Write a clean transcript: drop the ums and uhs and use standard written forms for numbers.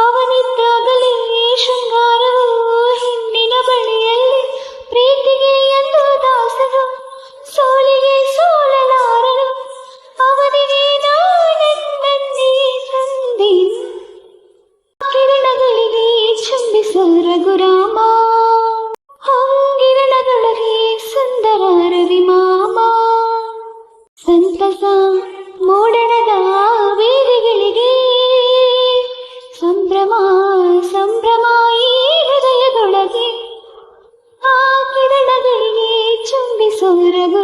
ಅವನಿದ್ದಾಗಲೇ ಶೃಂಗಾರವು ಹೆಣ್ಣಿನ ಬಳಿಯಲ್ಲಿ ಪ್ರೀತಿಗೆ ಎಂದು ದಾಸರು ಸೋಲಿಗೆ ಸೋಲಲಾರರು ಅವನಿಗೆ ನಾನನ್ನೇ ತಂದೆ ಕಿರಣಗಳಿಗೆ ಚುಂಬಿಸ ರಘುರಾಮ ಹೊಂಗಿರಣದೊಳಗೆ ಸುಂದರ ರವಿಮಾಮ ಸಂತಸ ಮೂಡಣದ ವೇದಿಗಳಿಗೆ ಸಂಭ್ರಮ ಸಂಭ್ರಮ ಈ ಹೃದಯದೊಳಗೆ ಆ ಕಿರಣಗಳಿಗೆ ಚುಂಬಿಸೋ ರಘು